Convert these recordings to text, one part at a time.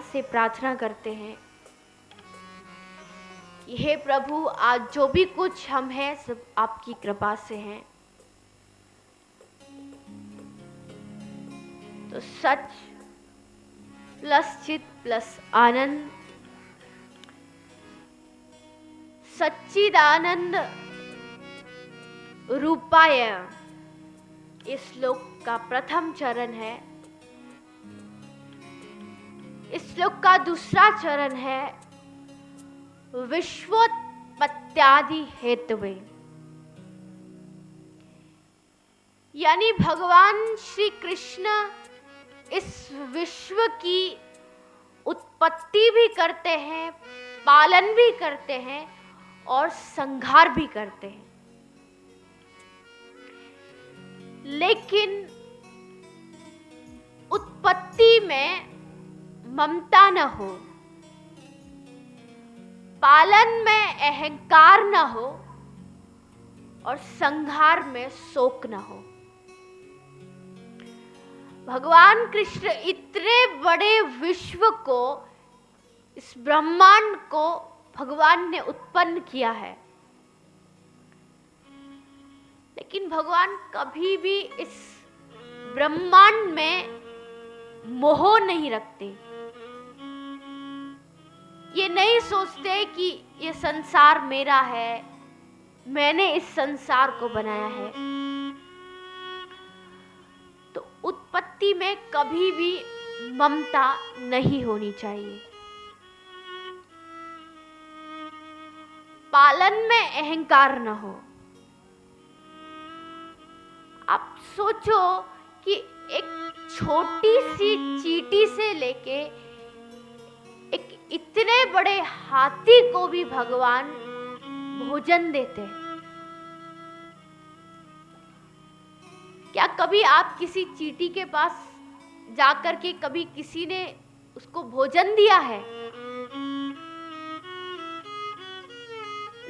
से प्रार्थना करते हैं कि हे प्रभु, आज जो भी कुछ हम हैं सब आपकी कृपा से हैं। तो सच प्लस चित प्लस आनंद, सच्चिदानंद रूपाय, इस श्लोक का प्रथम चरण है। इस श्लोक का दूसरा चरण है विश्वोत्पत्त्यादि हेतवे, यानी भगवान श्री कृष्ण इस विश्व की उत्पत्ति भी करते हैं, पालन भी करते हैं और संहार भी करते हैं। लेकिन उत्पत्ति में ममता न हो, पालन में अहंकार न हो और संहार में शोक न हो। भगवान कृष्ण इतने बड़े विश्व को, इस ब्रह्मांड को भगवान ने उत्पन्न किया है, लेकिन भगवान कभी भी इस ब्रह्मांड में मोह नहीं रखते। ये नहीं सोचते कि ये संसार मेरा है, मैंने इस संसार को बनाया है। तो उत्पत्ति में कभी भी ममता नहीं होनी चाहिए। पालन में अहंकार न हो। आप सोचो कि एक छोटी सी चींटी से लेके एक इतने बड़े हाथी को भी भगवान भोजन देते हैं। क्या कभी आप किसी चींटी के पास जाकर के कभी किसी ने उसको भोजन दिया है?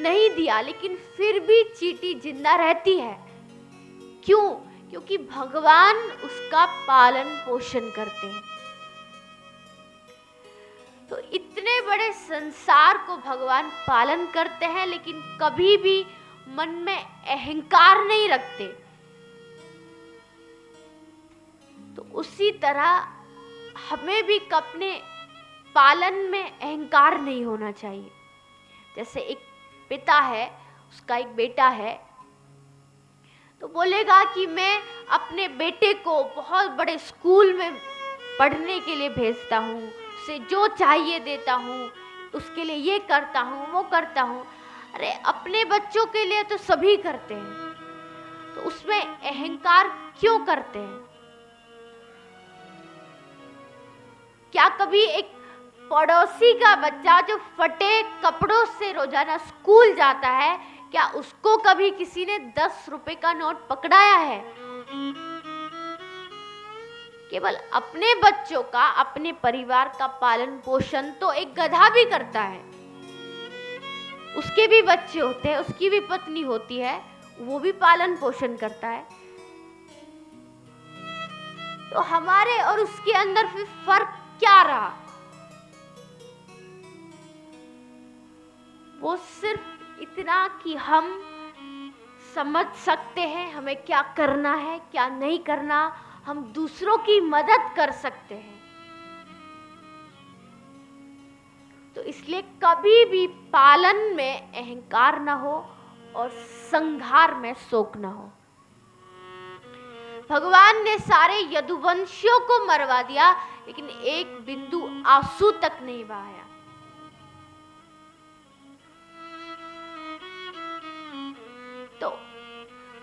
नहीं दिया, लेकिन फिर भी चींटी जिंदा रहती है। क्यों? क्योंकि भगवान उसका पालन पोषण करते हैं। तो इतने बड़े संसार को भगवान पालन करते हैं, लेकिन कभी भी मन में अहंकार नहीं रखते। तो उसी तरह हमें भी अपने पालन में अहंकार नहीं होना चाहिए। जैसे एक पिता है, उसका एक बेटा है, तो बोलेगा कि मैं अपने बेटे को बहुत बड़े स्कूल में पढ़ने के लिए भेजता हूँ, उसे जो चाहिए देता हूँ, उसके लिए ये करता हूँ, वो करता हूँ। अरे अपने बच्चों के लिए तो सभी करते हैं, तो उसमें अहंकार क्यों करते हैं? क्या कभी एक पड़ोसी का बच्चा जो फटे कपड़ों से रोजाना स्कूल जाता है, क्या उसको कभी किसी ने 10 रुपए का नोट पकड़ाया है? केवल अपने बच्चों का, अपने परिवार का पालन पोषण तो एक गधा भी करता है। उसके भी बच्चे होते हैं, उसकी भी पत्नी होती है, वो भी पालन पोषण करता है। तो हमारे और उसके अंदर फिर फर्क क्या रहा? वो सिर्फ इतना कि हम समझ सकते हैं हमें क्या करना है, क्या नहीं करना, हम दूसरों की मदद कर सकते हैं। तो इसलिए कभी भी पालन में अहंकार न हो और संहार में शोक न हो। भगवान ने सारे यदुवंशियों को मरवा दिया, लेकिन एक बिंदु आंसू तक नहीं बहाया। तो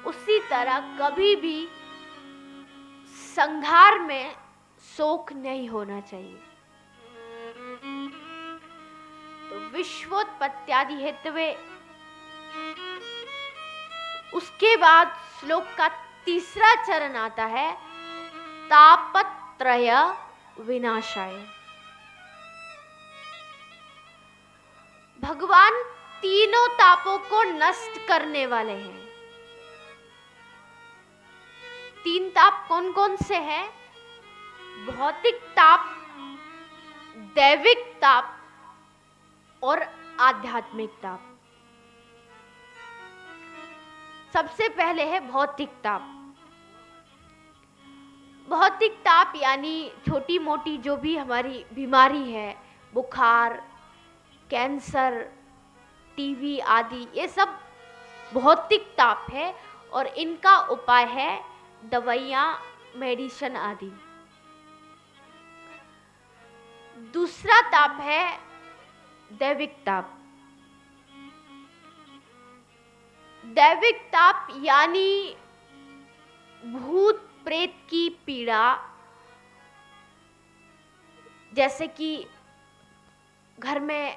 उसी तरह कभी भी संहार में शोक नहीं होना चाहिए। तो विश्वोत्पत्त्यादि हेतवे। उसके बाद श्लोक का तीसरा चरण आता है तापत्रय विनाशाय। भगवान तीनों तापों को नष्ट करने वाले हैं। तीन ताप कौन कौन से हैं? भौतिक ताप, दैविक ताप और आध्यात्मिक ताप। सबसे पहले है भौतिक ताप। भौतिक ताप यानी छोटी मोटी जो भी हमारी बीमारी है, बुखार, कैंसर, टीबी आदि, ये सब भौतिक ताप है और इनका उपाय है दवाइयाँ, मेडिसिन आदि। दूसरा ताप है दैविक ताप। दैविक ताप यानी भूत प्रेत की पीड़ा, जैसे कि घर में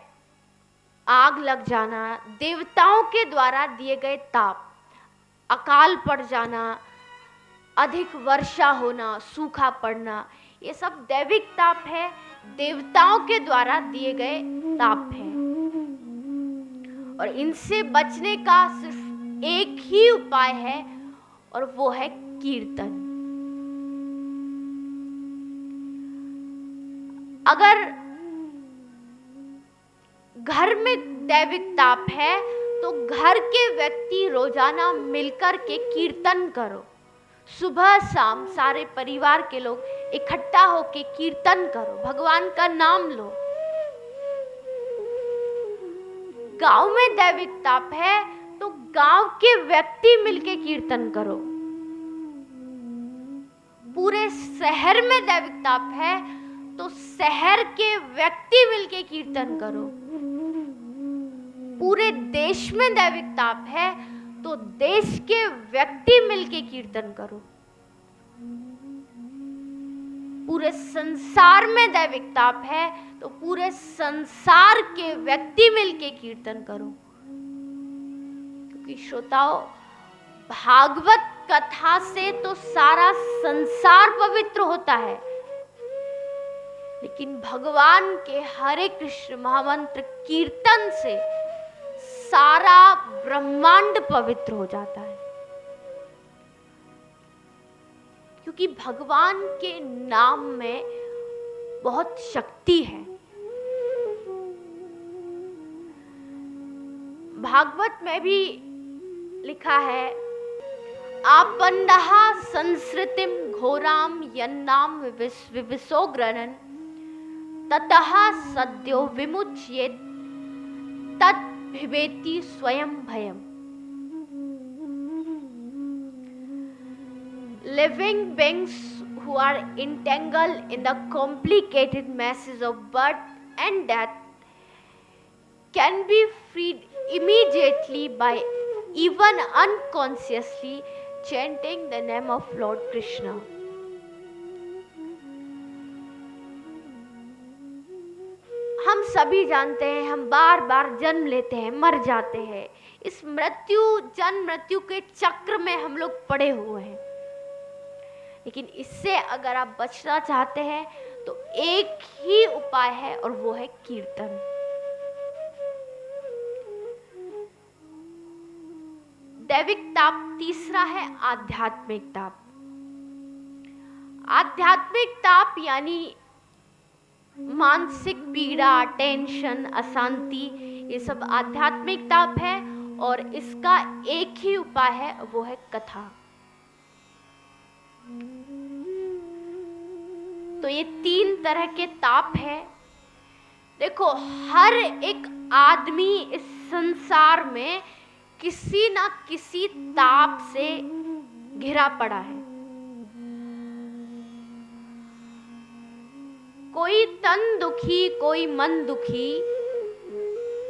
आग लग जाना, देवताओं के द्वारा दिए गए ताप, अकाल पड़ जाना, अधिक वर्षा होना, सूखा पड़ना, ये सब दैविक ताप है, देवताओं के द्वारा दिए गए ताप है। और इनसे बचने का सिर्फ एक ही उपाय है और वो है कीर्तन। अगर घर में दैविक ताप है तो घर के व्यक्ति रोजाना मिलकर के कीर्तन करो। सुबह शाम सारे परिवार के लोग इकट्ठा होके कीर्तन करो, भगवान का नाम लो। गांव में दैविक ताप है तो गांव के व्यक्ति मिलके कीर्तन करो। पूरे शहर में दैविक ताप है तो शहर के व्यक्ति मिलके कीर्तन करो। पूरे देश में दैविक ताप है तो देश के व्यक्ति मिलके कीर्तन करो। पूरे संसार में दैविक ताप है तो पूरे संसार के व्यक्ति मिलके कीर्तन करो। क्योंकि श्रोताओं, भागवत कथा से तो सारा संसार पवित्र होता है, लेकिन भगवान के हरे कृष्ण महामंत्र कीर्तन से सारा ब्रह्मांड पवित्र हो जाता है। क्योंकि भगवान के नाम में बहुत शक्ति है। भागवत में भी लिखा है, आपन्नः संसृतिम घोराम यन्नाम विविसोग्रनन ततः सद्यो विमुच्येत तत् भिवेति स्वयं भयम। Living beings who are entangled in the complicated messes of birth and death can be freed immediately by even unconsciously chanting the name of Lord Krishna. हम सभी जानते हैं, हम बार बार जन्म लेते हैं, मर जाते हैं। इस जन्म मृत्यु के चक्र में हम लोग पड़े हुए हैं। लेकिन इससे अगर आप बचना चाहते हैं तो एक ही उपाय है और वो है कीर्तन। दैविक ताप तीसरा है आध्यात्मिक ताप। आध्यात्मिक ताप यानी मानसिक पीड़ा, टेंशन, अशांति, ये सब आध्यात्मिक ताप है और इसका एक ही उपाय है, वो है कथा। तो ये 3 तरह के ताप है। देखो, हर एक आदमी इस संसार में किसी ना किसी ताप से घिरा पड़ा है। कोई तन दुखी, कोई मन दुखी,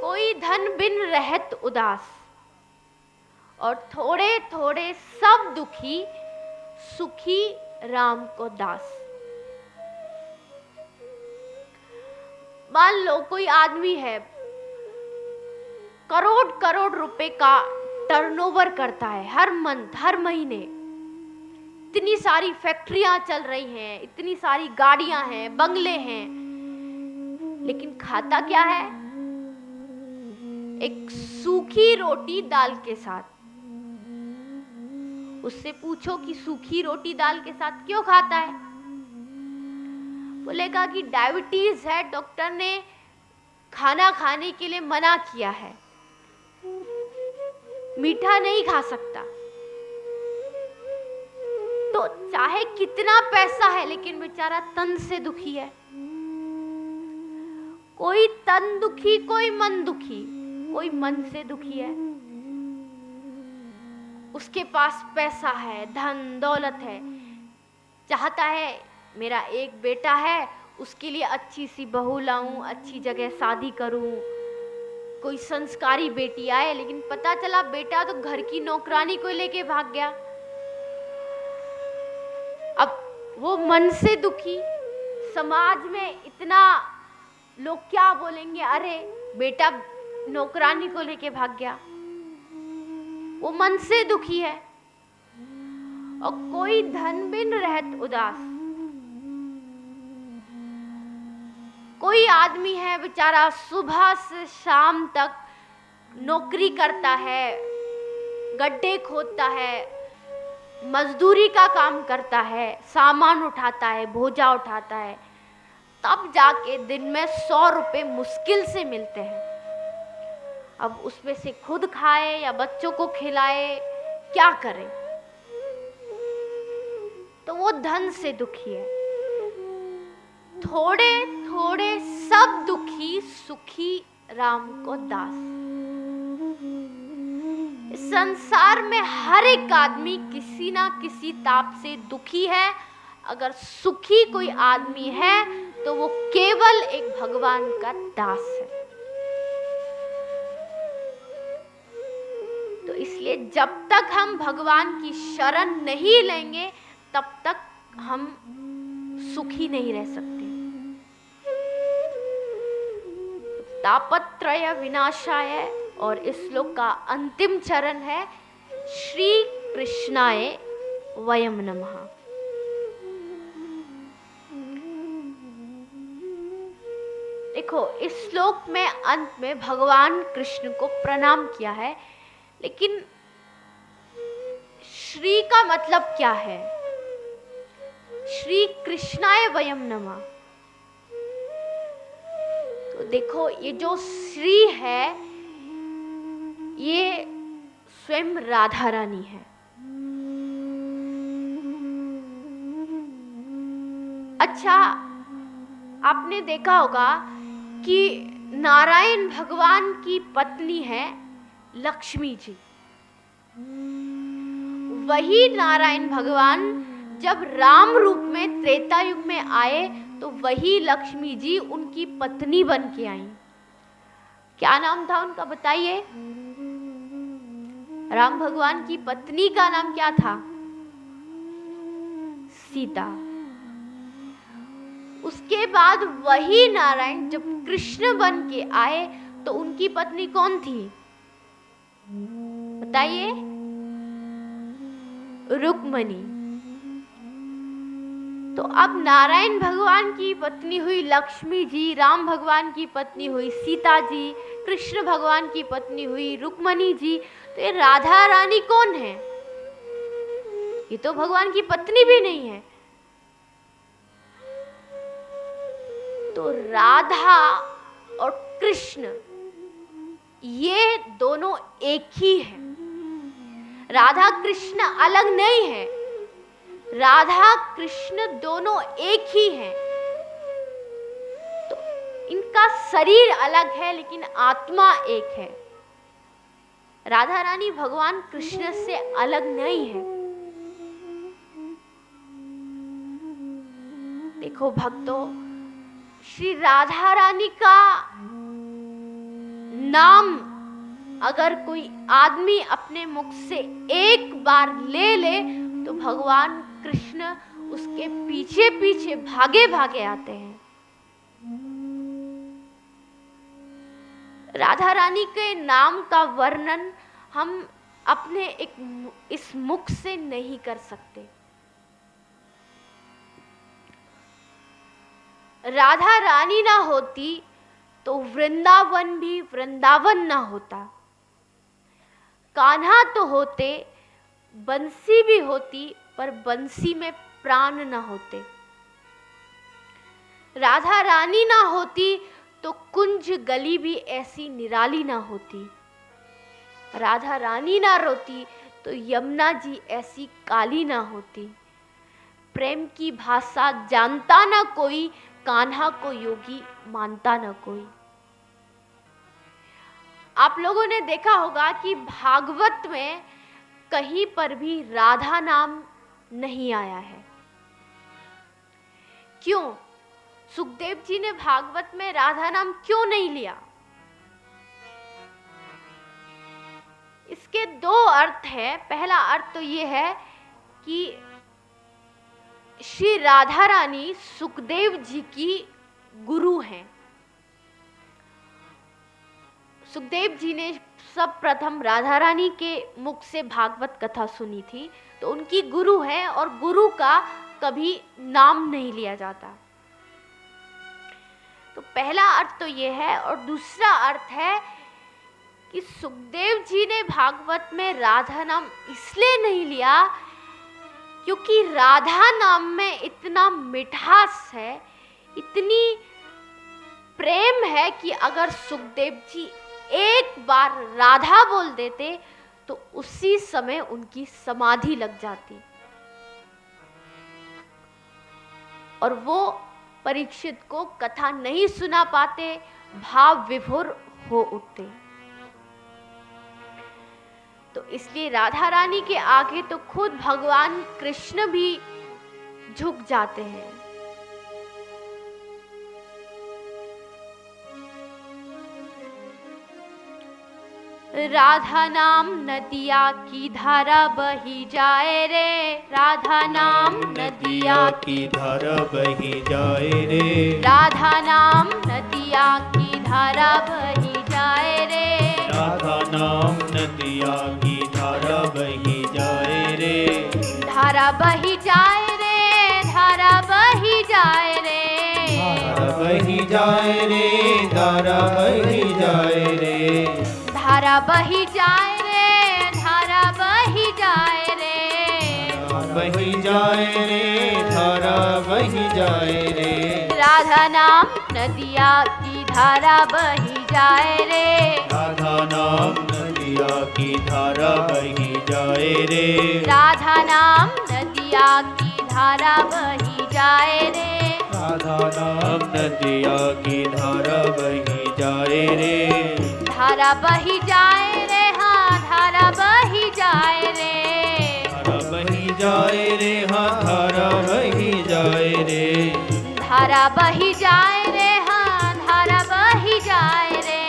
कोई धन बिन रहत उदास, और थोड़े थोड़े सब दुखी, सुखी राम को दास। मान लो कोई आदमी है, करोड़ करोड़ रुपए का टर्नओवर करता है हर मंथ, हर महीने। इतनी सारी फैक्ट्रियां चल रही हैं, इतनी सारी गाड़ियां हैं, बंगले हैं, लेकिन खाता क्या है? एक सूखी रोटी दाल के साथ। उससे पूछो कि सूखी रोटी दाल के साथ क्यों खाता है? बोलेगा कि डायबिटीज है, डॉक्टर ने खाना खाने के लिए मना किया है, मीठा नहीं खा सकता। तो चाहे कितना पैसा है लेकिन बेचारा तन से दुखी है। कोई तन दुखी, कोई मन दुखी, कोई मन से दुखी है। उसके पास पैसा है, धन दौलत है, चाहता है मेरा एक बेटा है, उसके लिए अच्छी सी बहू लाऊं, अच्छी जगह शादी करूं, कोई संस्कारी बेटी आए। लेकिन पता चला बेटा तो घर की नौकरानी को लेके भाग गया। अब वो मन से दुखी, समाज में इतना लोग क्या बोलेंगे, अरे बेटा नौकरानी को लेके भाग गया। वो मन से दुखी है। और कोई धन बिन रहत उदास, कोई आदमी है बेचारा सुबह से शाम तक नौकरी करता है, गड्ढे खोदता है, मजदूरी का काम करता है, सामान उठाता है, बोझा उठाता है, तब जाके दिन में 100 रुपए मुश्किल से मिलते हैं। अब उसमें से खुद खाए या बच्चों को खिलाए, क्या करे? तो वो धन से दुखी है। थोड़े थोड़े सब दुखी, सुखी राम को दास। इस संसार में हर एक आदमी किसी ना किसी ताप से दुखी है। अगर सुखी कोई आदमी है तो वो केवल एक भगवान का दास है। तो इसलिए जब तक हम भगवान की शरण नहीं लेंगे तब तक हम सुखी नहीं रह सकते। तापत्रय विनाशाय, और इस श्लोक का अंतिम चरण है श्री कृष्णाय वयम नमः। देखो, इस श्लोक में अंत में भगवान कृष्ण को प्रणाम किया है, लेकिन श्री का मतलब क्या है? श्री कृष्णाय वयम नमः। तो देखो, ये जो श्री है ये स्वयं राधा रानी है। अच्छा, आपने देखा होगा कि नारायण भगवान की पत्नी है लक्ष्मी जी। वही नारायण भगवान जब राम रूप में त्रेता युग में आए तो वही लक्ष्मी जी उनकी पत्नी बन के आई। क्या नाम था उनका, बताइए? राम भगवान की पत्नी का नाम क्या था? सीता। उसके बाद वही नारायण जब कृष्ण बन के आए तो उनकी पत्नी कौन थी, बताइए? रुक्मणी। तो अब नारायण भगवान की पत्नी हुई लक्ष्मी जी, राम भगवान की पत्नी हुई सीता जी, कृष्ण भगवान की पत्नी हुई रुक्मणी जी। तो ये राधा रानी कौन है? ये तो भगवान की पत्नी भी नहीं है। तो राधा और कृष्ण ये दोनों एक ही है। राधा कृष्ण अलग नहीं है, राधा कृष्ण दोनों एक ही हैं। तो इनका शरीर अलग है लेकिन आत्मा एक है। राधा रानी भगवान कृष्ण से अलग नहीं है। देखो भक्तों, श्री राधा रानी का नाम अगर कोई आदमी अपने मुख से एक बार ले ले तो भगवान कृष्ण उसके पीछे पीछे भागे भागे आते हैं। राधा रानी के नाम का वर्णन हम अपने इस मुख से नहीं कर सकते। राधा रानी ना होती तो वृंदावन भी वृंदावन ना होता। कान्हा तो होते, बंसी भी होती, पर बंसी में प्राण न होते। राधा रानी ना होती तो कुंज गली भी ऐसी निराली ना होती। राधा रानी ना रोती तो यमुना जी ऐसी काली ना होती। प्रेम की भाषा जानता ना कोई, कान्हा को योगी मानता ना कोई। आप लोगों ने देखा होगा कि भागवत में कहीं पर भी राधा नाम नहीं आया है। क्यों? सुखदेव जी ने भागवत में राधा नाम क्यों नहीं लिया? इसके दो अर्थ हैं। पहला अर्थ तो ये है कि श्री राधा रानी सुखदेव जी की गुरु हैं। सुखदेव जी ने सब प्रथम राधा रानी के मुख से भागवत कथा सुनी थी, तो उनकी गुरु है और गुरु का कभी नाम नहीं लिया जाता। तो पहला अर्थ तो ये है। और दूसरा अर्थ है कि सुखदेव जी ने भागवत में राधा नाम इसलिए नहीं लिया क्योंकि राधा नाम में इतना मिठास है, इतनी प्रेम है कि अगर सुखदेव जी एक बार राधा बोल देते तो उसी समय उनकी समाधि लग जाती और वो परीक्षित को कथा नहीं सुना पाते, भाव विभोर हो उठते। तो इसलिए राधा रानी के आगे तो खुद भगवान कृष्ण भी झुक जाते हैं। राधा नाम नदिया की धारा बही जाए रे, राधा नाम नदिया की धारा बही जाए रे, राधा नाम नदिया की धारा बही जाए रे, राधा नाम नदिया की धारा बही जाए रे, धारा बही जाए रे, धारा बही जाए रे, धारा बही जाए रे, धारा बही जाए रे, धारा बही जाए रे, धारा बही जाए रे, बही जाए रे, धारा बही जाए रे, राधा नाम नदिया की धारा बही जाए रे, राधा नाम नदिया की धारा बही जाए रे, राधा नाम नदिया की धारा बही जाए रे, राधा नाम नदिया की धारा बही जाए रे, धारा बही जाए रे, हाँ धारा बही जाए रे, धारा बही जाए रे, हाँ धारा बही जाए रे, धारा बही जाए रे, हाँ धारा बही जाए रे,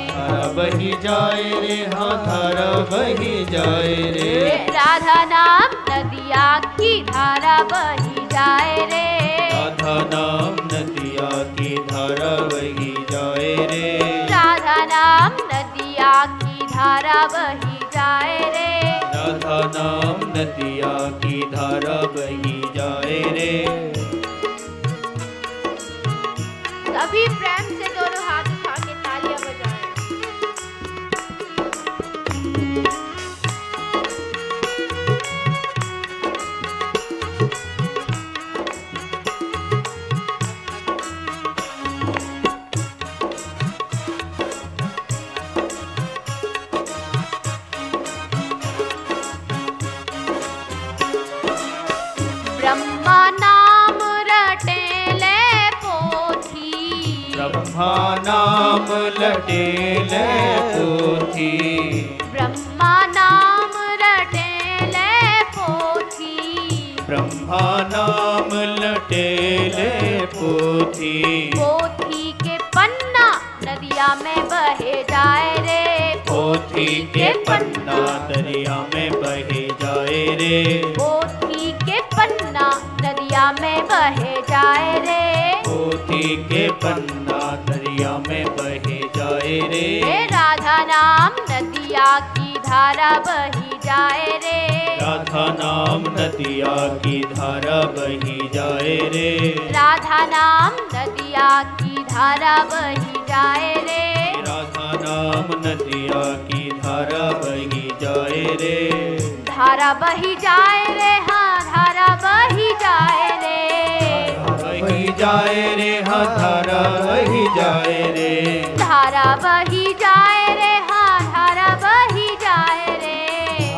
धारा बही जाए रे, हाँ धारा बही जाए रे, राधा नाम नदिया की धारा बही जाए रे, राधा नाम नदिया की धारा बही जाए रे, राधा नाम नदिया की धारा बही जाए रे, राधा नाम नदिया की धारा बही जाए रे। सभी प्रेम से दोनों हाथ उठा के तालियां बजाएं। ब्रह्मा नाम रटेले पोथी, ब्रह्मा नाम लटेले पोथी, ब्रह्मा नाम रटेले पोथी, ब्रह्मा नाम लटेले पोथी, पोथी के पन्ना नदिया में बहे जाए रे, पोथी के पन्ना दरिया में बहे जाए रे, पोथी के पन्ना नदिया में बहे जाए रे, पोथी के पन्ना दरिया में बहे जाए रे, राधा नाम नदिया की धारा बही जाए रे, राधा नाम नदिया की धारा बही जाए रे, राधा नाम नदिया की धारा बही जाए रे, राधा नाम नदिया की धारा बही जाए रे, धारा बही जाए रे, हाँ धारा बही जाए रे, बही जाए रे, हाँ धारा बही जाए रे। धारा बही जाए रे, हाँ धारा बही जाए रे।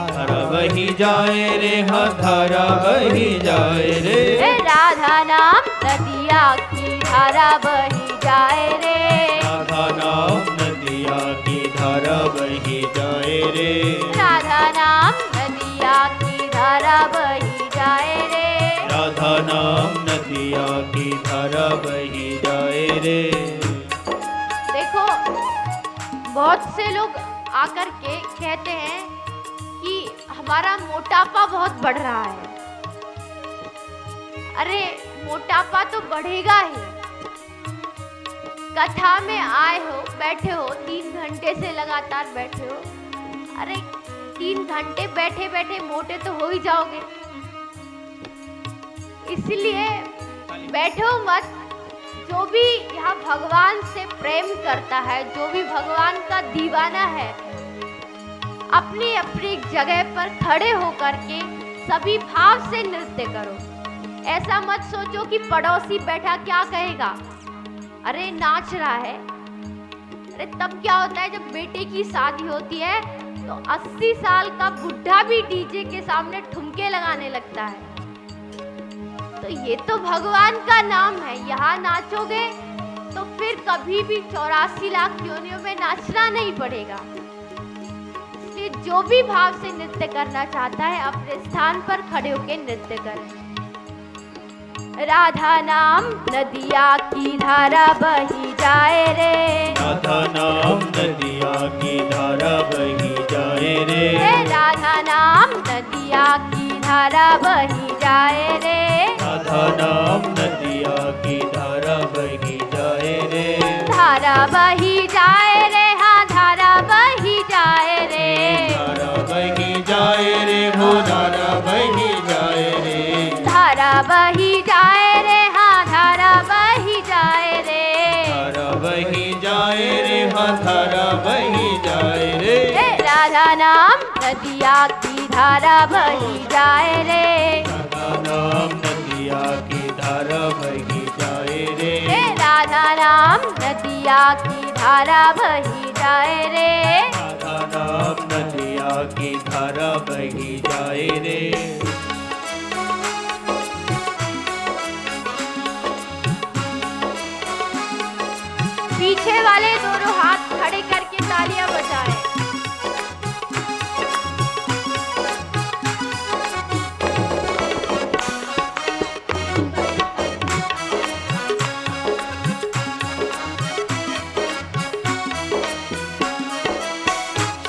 धारा बही जाए रे, हाँ धारा बही जाए रे। राधा नाम नदिया की धारा बही जाए रे। राधा नाम नदिया की धारा बही जाए रे। राधा नाम नदिया की धारा बही जाए रे। राधा नाम नदिया की धारा बही जाए रे। देखो, बहुत से लोग आकर के कहते हैं कि हमारा मोटापा बहुत बढ़ रहा है। अरे मोटापा तो बढ़ेगा ही। कथा में आए हो, बैठे हो, 3 घंटे से लगातार बैठे हो। अरे 3 घंटे बैठे बैठे मोटे तो हो ही जाओगे। इसलिए बैठो मत। जो भी यहाँ भगवान से प्रेम करता है, जो भी भगवान का दीवाना है, अपनी अपनी जगह पर खड़े होकर के सभी भाव से नृत्य करो। ऐसा मत सोचो कि पड़ोसी बैठा क्या कहेगा, अरे नाच रहा है। अरे तब क्या होता है, जब बेटे की शादी होती है तो 80 साल का बुढ़ा भी डीजे के सामने ठुमके लगाने लगता है। तो ये तो भगवान का नाम है, यहाँ नाचोगे तो फिर कभी भी 84 लाख योनियों में नाचना नहीं पड़ेगा। इसलिए जो भी भाव से नृत्य करना चाहता है अपने स्थान पर खड़े होकर नृत्य करें। राधा नाम नदिया की धारा बही जाए रे। राधा नाम नदिया की धारा बही जाए रे। राधा नाम नदिया की धारा बही जाए रे। राधा नाम नदिया की धारा बही जाए रे। धारा बही जाए रे, हाँ धारा बही जाए रे। धारा बही जाए रे, हो धारा बही जाए रे। धारा बही जाए रे, हाँ धारा बही जाए रे। धारा बही जाए रे, हाँ धारा बही जाए रे। राधा नाम नदिया की धारा बही जाए रे। राधा नाम नदिया की धारा बही जाए रे। राधा नाम नदिया की धारा बही जाए रे। राधा नाम नदिया की धारा बही जाए रे। पीछे वाले दोनों हाथ खड़े करके तालियां बजाएं।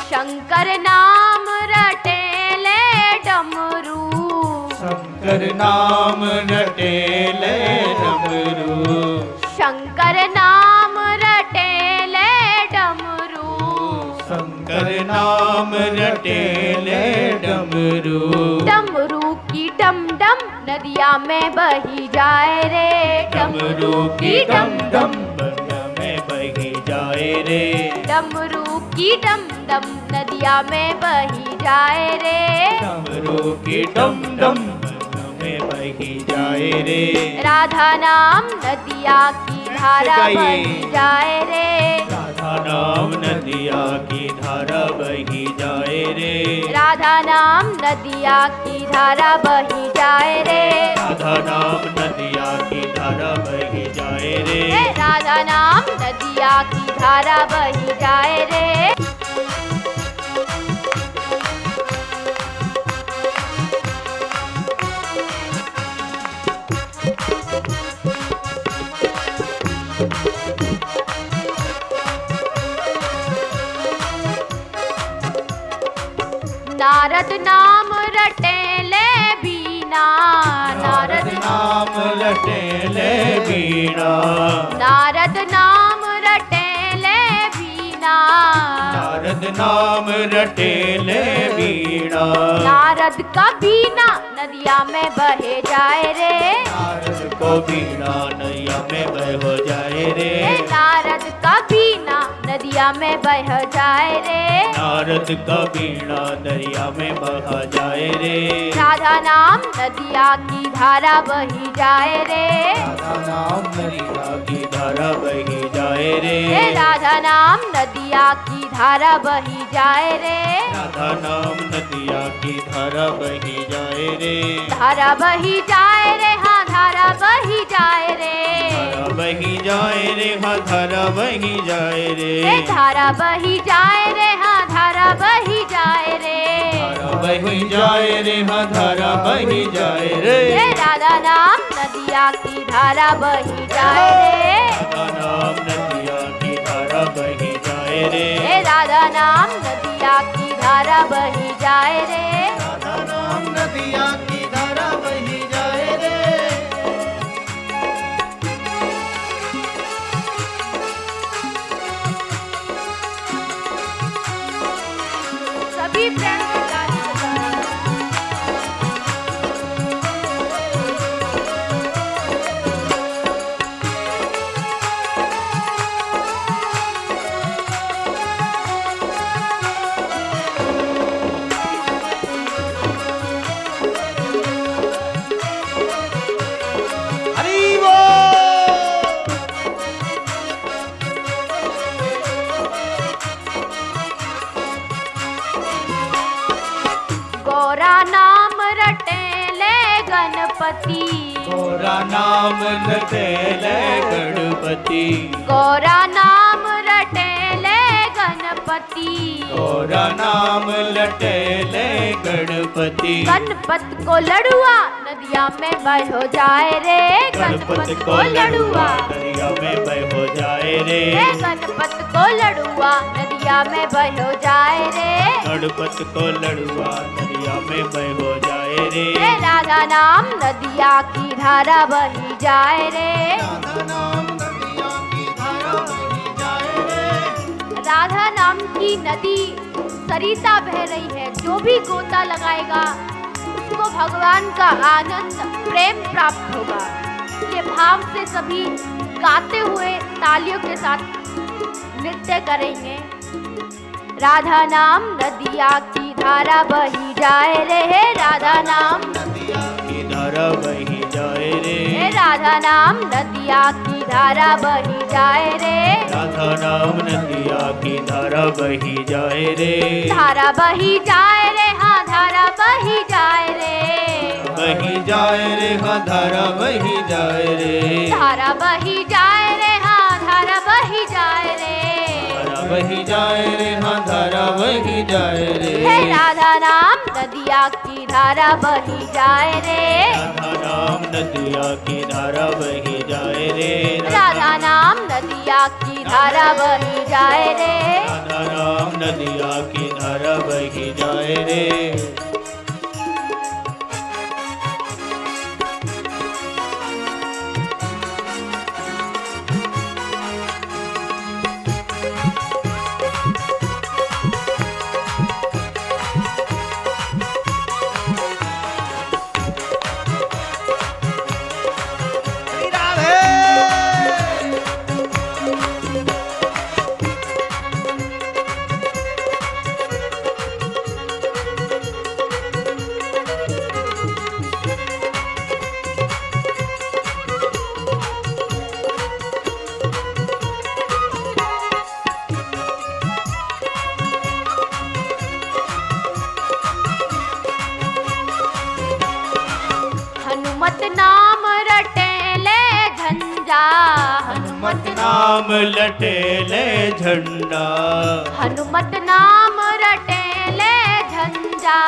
शंकर नाम रटेले डमरू। शंकर नाम रटेले डमरू। शंकर नाम रटेले डमरू। शंकर नाम रटेले डमरू। डमरू की डम डम नदिया में बही जाए रे। डमरू की डम डम नदिया में बही जाए रे। डमरू की डम डम नदिया में बही जाए रे। डमरू की डम डम नदिया में बही जाए रे। राधा नाम नदिया की धारा बही जाए रे। राधा नाम नदिया की धारा बही जाए रे। राधा नाम नदिया की धारा बही जाए रे। राधा नाम नदिया की धारा बही जाए रे। राधा नाम नदिया की धारा बही जाए रे। नारद नाम रटेले बीना। नारद नाम रटेले बीना। नारद नाम रटेले बीना। नारद नाम रटेले बीना। नारद का बीना नदिया में बहे जाए रे। नारद को बीड़ा नैया में बह हो जाए रे। नारद का बीना नदिया में बह जाए रे। नारद का बीड़ा दरिया में बहा जाए रे। राधा नाम नदिया की धारा बही जाए रे। राधा नाम नदिया की धारा बही जाए रे। राधा नाम नदिया की धारा बही जाए रे। राधा नाम नदिया की धारा बही जाए रे। धारा बही जाए रे, हाँ धारा बही जाए रे। धारा बही जाए रे, हाँ धारा बही जाए रे। धारा बही जाए रे, हाँ धारा बही जाए रे। धारा बही जाए रे, हाँ धारा बही जाए रे। राधा नाम नदिया की धारा बही जाए रे। राधा नाम नदिया की धारा बही जाए रे। राधा नाम नदिया की धारा बही जाए रे। राधा नाम नदिया की धारा बही जाए रे। सभी प्रेम से गाने बजाएं। हरि बोल। गौरा नाम रटे ले गणपति। गौरा नाम रटे ले गणपति। गौरा नाम रटे ले गणपति। गौरा नाम लटे ले गणपति। गणपत को लड़ुआ नदिया में बह हो जाए रे। गणपत को लड़ुआ दरिया में बह हो जाए रे। गणपत को लड़ुआ नदिया में बह हो जाए रे। गणपत को लड़ुआ दरिया में बह हो जाए रे। राधा नाम नदिया की धारा बही जाए रे। राधा नाम नदिया की धारा बही जाए रे। राधा नाम की नदी सरिता बह रही है। जो भी गोता लगाएगा उसको भगवान का आनंद प्रेम प्राप्त होगा। ये भाव से सभी गाते हुए तालियों के साथ नृत्य करेंगे। राधा नाम नदिया की धारा बही जाए रे। राधा नाम नदिया की धारा बही जाए रे। राधा नाम नदिया की धारा बही जाए रे। राधा नाम नदिया की धारा बही जाए रे। धारा बही जाए रे, हाँ धारा बही जाए रे। बही जाए रे, हाँ धारा बही जाए रे। धारा बही जाए रे, हाँ धारा बही जाए रे। धारा बही जाए रे, हाँ धारा बही जाए रे। राधा नाम नदिया की धारा बही जाए रे। राधा नाम नदिया की धारा बही जाए रे। राधा नाम नदिया की धारा बही जाए रे। राधा नाम नदिया की धारा बही जाए रे। हनुमत नाम रटे ले झंझा। हनुमत नाम लटे ले झंडा। हनुमत नाम रटे ले झंझा।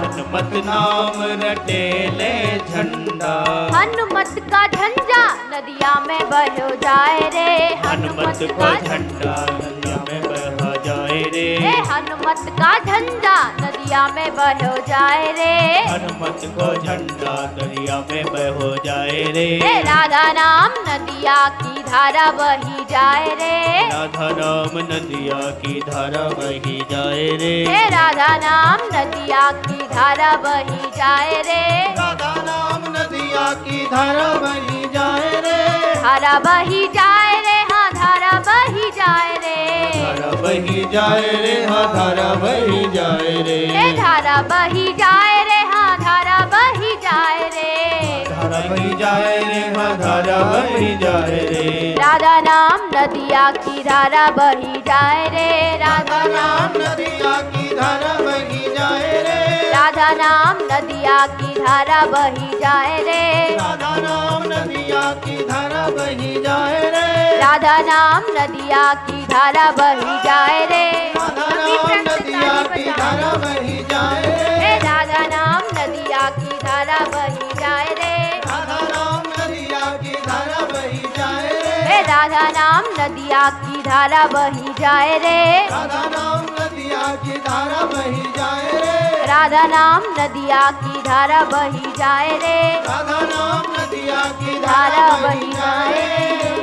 हनुमत नाम रटे ले झंडा। हनुमत का झंझा नदिया में बह जाए रे। हनुमत को झंडा नदिया में बहा जाए रे। हनुमत का झंडा नदिया में बह जाए रे। हनुमत को झंडा दरिया में बह हो जाए रे। राधा नाम नदिया की धारा बही जाए रे। राधा नाम नदिया की धारा बही जाए रे। राधा नाम नदिया की धारा बही जाए रे। राधा नाम नदिया नदिया की धारा बही जाए रे, धारा बही जाए रे, हाँ धारा बही जाए रे, धारा बही जाए रे, हाँ धारा बही जाए रे, धारा बही जाए रे, हाँ धारा बही जाए रे, धारा बही जाए रे, हाँ धारा बही जाए रे, राधा नाम नदिया की धारा बही जाए रे, राधा नाम नदिया की धारा बही जाए रे, राधा नाम नदिया की धारा बही जाए रे, राधा नाम नदिया की धारा बही जाए रे, राधा नाम नदिया की धारा बही जाए रे, राधा नाम नदिया की धारा बही जाए रे, राधा नाम नदिया की धारा बही जाए रे, राधा नाम नदिया की धारा बही जाए रे, राधा नाम नदिया की धारा बही जाए रे, राधा नाम नदिया की धारा बही जाए रे, राधा नाम नदिया की धारा बही जाए रे, राधा नाम नदिया की धारा बही जाए रे।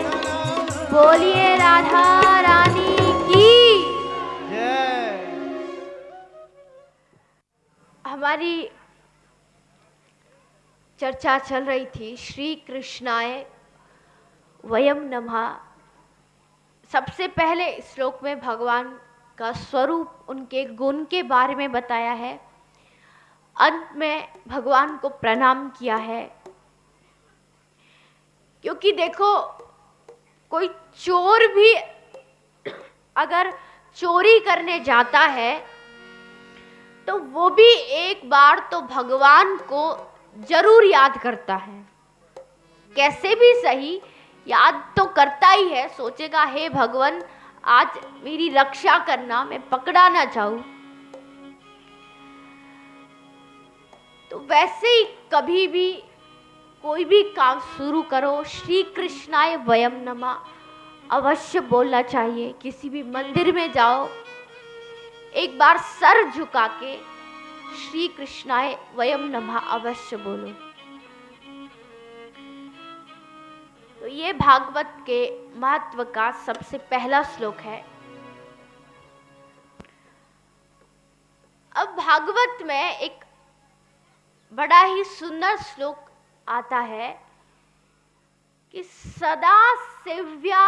बोलिए राधा रानी की जय। हमारी चर्चा चल रही थी श्री कृष्णाय वयम नमः। सबसे पहले श्लोक में भगवान का स्वरूप, उनके गुण के बारे में बताया है। अंत में भगवान को प्रणाम किया है, क्योंकि देखो कोई चोर भी अगर चोरी करने जाता है तो वो भी एक बार तो भगवान को जरूर याद करता है, कैसे भी सही याद तो करता ही है। सोचेगा हे भगवान आज मेरी रक्षा करना, मैं पकड़ा ना जाऊं। तो वैसे ही कभी भी कोई भी काम शुरू करो श्री कृष्णाय वयम नमः अवश्य बोलना चाहिए। किसी भी मंदिर में जाओ एक बार सर झुका के श्री कृष्णाय वयम नमः अवश्य बोलो। तो ये भागवत के महत्व का सबसे पहला श्लोक है। अब भागवत में एक बड़ा ही सुंदर श्लोक आता है कि सदा सेव्या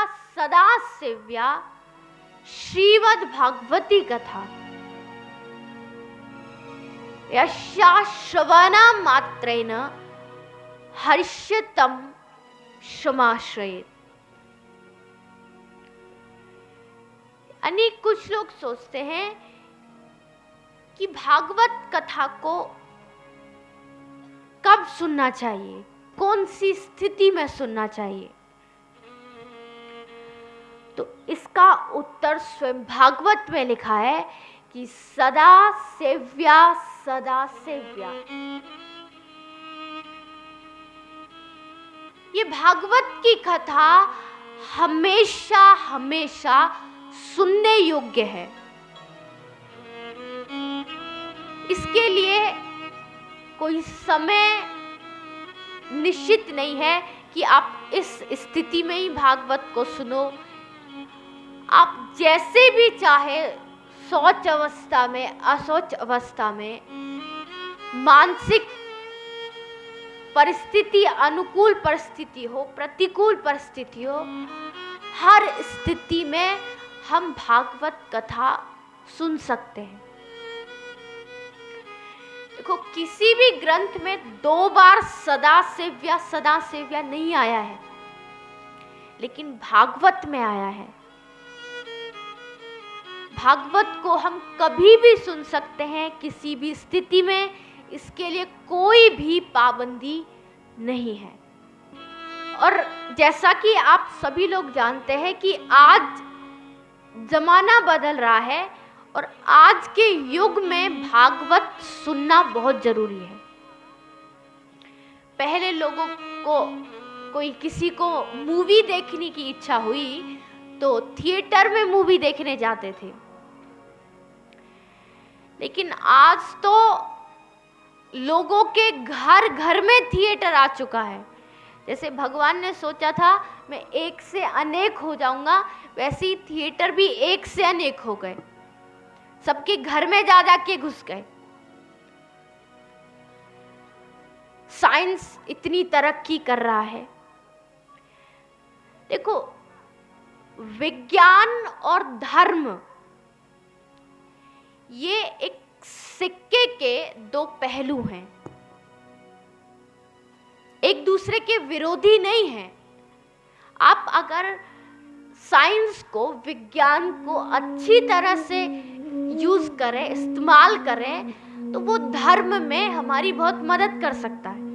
श्रीमद् भागवती कथा यस्या श्रवणा मात्रेण हर्षितं समाश्रयेत्। अनेक कुछ लोग सोचते हैं कि भागवत कथा को कब सुनना चाहिए, कौन सी स्थिति में सुनना चाहिए। तो इसका उत्तर स्वयं भागवत में लिखा है कि सदा सेव्या सदा सेव्या। ये भागवत की कथा हमेशा हमेशा सुनने योग्य है। इसके लिए कोई समय निश्चित नहीं है कि आप इस स्थिति में ही भागवत को सुनो। आप जैसे भी चाहे, सोच अवस्था में, असोच अवस्था में, मानसिक परिस्थिति, अनुकूल परिस्थिति हो, प्रतिकूल परिस्थिति हो, हर स्थिति में हम भागवत कथा सुन सकते हैं। देखो किसी भी ग्रंथ में 2 बार सदा सेव्या नहीं आया है, लेकिन भागवत में आया है। भागवत को हम कभी भी सुन सकते हैं, किसी भी स्थिति में। इसके लिए कोई भी पाबंदी नहीं है। और जैसा कि आप सभी लोग जानते हैं कि आज जमाना बदल रहा है और आज के युग में भागवत सुनना बहुत जरूरी है। पहले लोगों को किसी को मूवी देखने की इच्छा हुई तो थिएटर में मूवी देखने जाते थे, लेकिन आज तो लोगों के घर घर में थिएटर आ चुका है। जैसे भगवान ने सोचा था मैं एक से अनेक हो जाऊंगा, वैसे ही थिएटर भी एक से अनेक हो गए, सबके घर में जा जा के घुस गए। साइंस इतनी तरक्की कर रहा है। देखो, विज्ञान और धर्म ये एक सिक्के के दो पहलू हैं, एक दूसरे के विरोधी नहीं हैं। आप अगर साइंस को, विज्ञान को अच्छी तरह से यूज करें, इस्तेमाल करें, तो वो धर्म में हमारी बहुत मदद कर सकता है।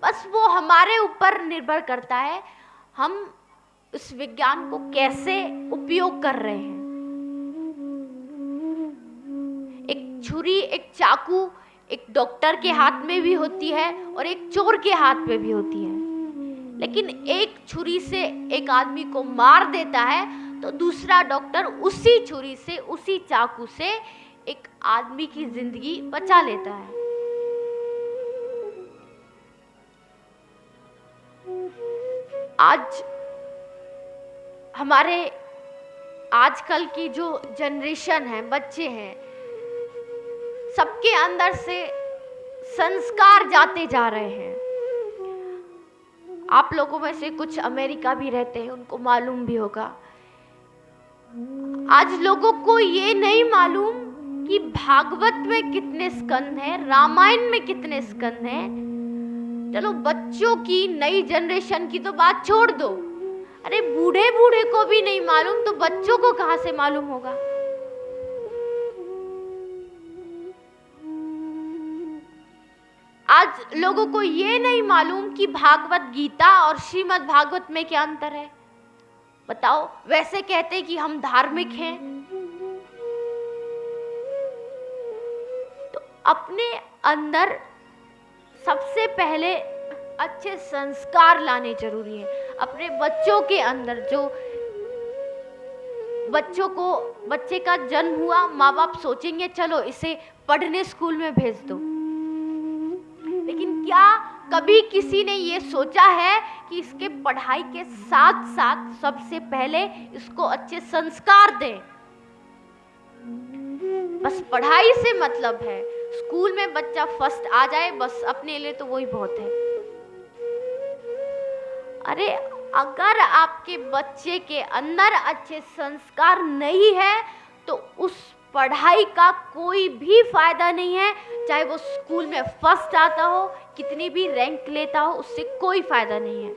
बस वो हमारे ऊपर निर्भर करता है, हम उस विज्ञान को कैसे उपयोग कर रहे हैं। एक छुरी, एक चाकू एक डॉक्टर के हाथ में भी होती है और एक चोर के हाथ में भी होती है, लेकिन एक छुरी से एक आदमी को मार देता है तो दूसरा डॉक्टर उसी छुरी से, उसी चाकू से एक आदमी की जिंदगी बचा लेता है। आज हमारे आजकल की जो जनरेशन है, बच्चे हैं, सबके अंदर से संस्कार जाते जा रहे हैं। आप लोगों में से कुछ अमेरिका भी रहते हैं, उनको मालूम भी होगा। आज लोगों को ये नहीं मालूम कि भागवत में कितने स्कंद हैं, रामायण में कितने स्कंद हैं। चलो, बच्चों की, नई जनरेशन की तो बात छोड़ दो, अरे बूढ़े बूढ़े को भी नहीं मालूम तो बच्चों को कहां से मालूम होगा। आज लोगों को ये नहीं मालूम कि भागवत गीता और श्रीमद् भागवत में क्या अंतर है। बताओ, वैसे कहते कि हम धार्मिक हैं, तो अपने अंदर सबसे पहले अच्छे संस्कार लाने जरूरी है। अपने बच्चों के अंदर, जो बच्चे का जन्म हुआ, माँ बाप सोचेंगे चलो इसे पढ़ने स्कूल में भेज दो, लेकिन क्या कभी किसी ने ये सोचा है कि इसके पढ़ाई के साथ साथ सबसे पहले इसको अच्छे संस्कार दें। बस पढ़ाई से मतलब है, स्कूल में बच्चा फर्स्ट आ जाए बस अपने लिए तो वही बहुत है। अरे अगर आपके बच्चे के अंदर अच्छे संस्कार नहीं है तो उस पढ़ाई का कोई भी फायदा नहीं है। चाहे वो स्कूल में फर्स्ट आता हो, कितनी भी रैंक लेता हो, उससे कोई फायदा नहीं है।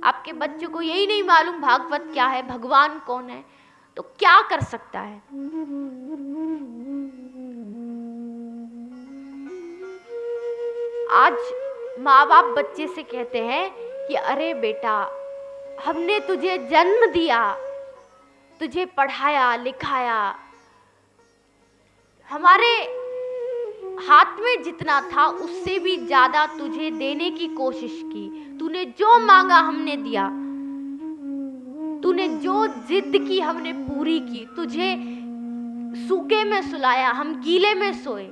आपके बच्चे को यही नहीं मालूम भागवत क्या है, भगवान कौन है, तो क्या कर सकता है। आज माँ बाप बच्चे से कहते हैं कि अरे बेटा, हमने तुझे जन्म दिया, तुझे पढ़ाया लिखाया, हमारे हाथ में जितना था उससे भी ज्यादा तुझे देने की कोशिश की, तूने जो मांगा हमने दिया, तूने जो जिद की हमने पूरी की, तुझे सूखे में सुलाया, हम गीले में सोए।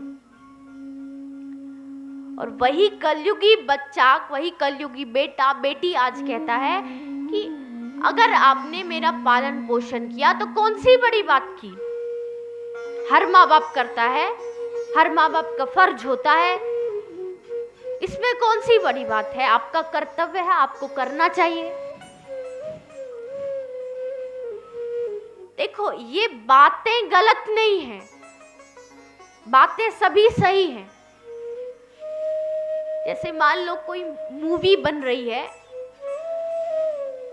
और वही कलयुगी बच्चा, वही कलयुगी बेटा बेटी आज कहता है कि अगर आपने मेरा पालन पोषण किया तो कौन सी बड़ी बात की। हर माँ बाप करता है, हर माँ बाप का फर्ज होता है, इसमें कौन सी बड़ी बात है। आपका कर्तव्य है, आपको करना चाहिए। देखो, ये बातें गलत नहीं हैं, बातें सभी सही हैं। जैसे मान लो कोई मूवी बन रही है,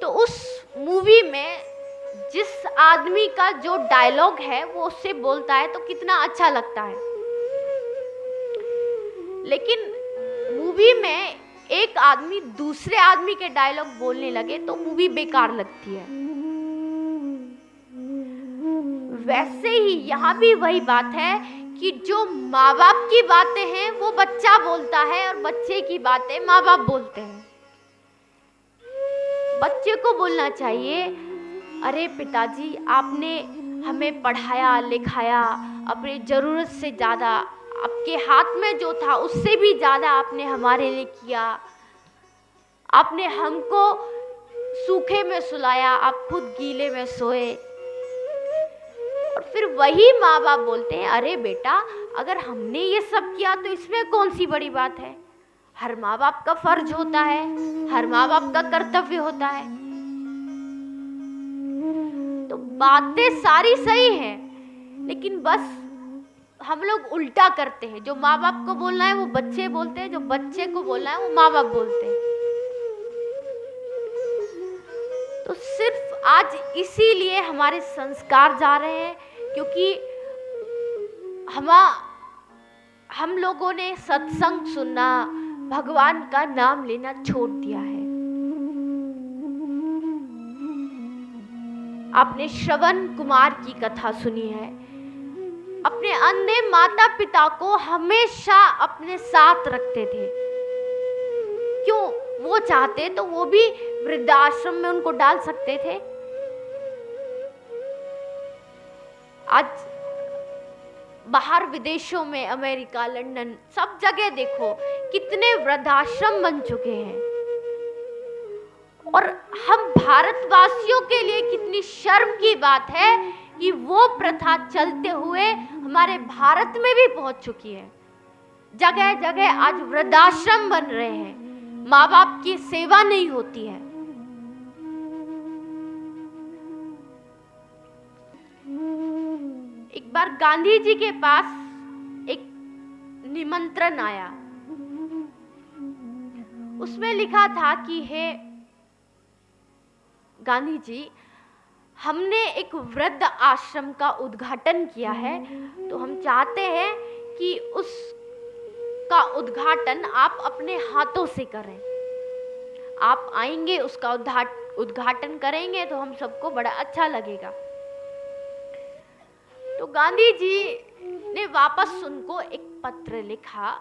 तो उस मूवी में जिस आदमी का जो डायलॉग है वो उससे बोलता है तो कितना अच्छा लगता है, लेकिन मूवी में एक आदमी दूसरे आदमी के डायलॉग बोलने लगे तो मूवी बेकार लगती है। वैसे ही यहाँ भी वही बात है कि जो माँ बाप की बातें हैं वो बच्चा बोलता है और बच्चे की बातें माँ बाप बोलते हैं। बच्चे को बोलना चाहिए, अरे पिताजी, आपने हमें पढ़ाया लिखाया, अपनी जरूरत से ज़्यादा, आपके हाथ में जो था उससे भी ज़्यादा आपने हमारे लिए किया। आपने हमको सूखे में सुलाया, आप खुद गीले में सोए। और फिर वही माँ बाप बोलते हैं, अरे बेटा अगर हमने ये सब किया तो इसमें कौन सी बड़ी बात है। हर माँ बाप का फर्ज होता है, हर माँ बाप का कर्तव्य होता है। तो बातें सारी सही हैं, लेकिन बस हम लोग उल्टा करते हैं। जो माँ बाप को बोलना है वो बच्चे बोलते हैं, जो बच्चे को बोलना है वो माँ बाप बोलते हैं। तो सिर्फ आज इसीलिए हमारे संस्कार जा रहे हैं, क्योंकि हम लोगों ने सत्संग सुनना, भगवान का नाम लेना छोड़ दिया है। आपने श्रवण कुमार की कथा सुनी है। अपने अन्य माता पिता को हमेशा अपने साथ रखते थे। क्यों? वो चाहते तो वो भी वृद्धाश्रम में उनको डाल सकते थे। आज बाहर विदेशों में, अमेरिका, लंदन, सब जगह देखो कितने वृद्धाश्रम बन चुके हैं। और हम भारतवासियों के लिए कितनी शर्म की बात है कि वो प्रथा चलते हुए हमारे भारत में भी पहुंच चुकी है। जगह जगह आज वृद्धाश्रम बन रहे हैं, माँ बाप की सेवा नहीं होती है। एक बार गांधी जी के पास एक निमंत्रण आया। उसमें लिखा था कि हे गांधी जी, हमने एक वृद्ध आश्रम का उद्घाटन किया है, तो हम चाहते हैं कि उसका उद्घाटन आप अपने हाथों से करें। आप आएंगे, उसका उद्घाटन करेंगे तो हम सबको बड़ा अच्छा लगेगा। तो गांधी जी ने वापस उनको एक पत्र लिखा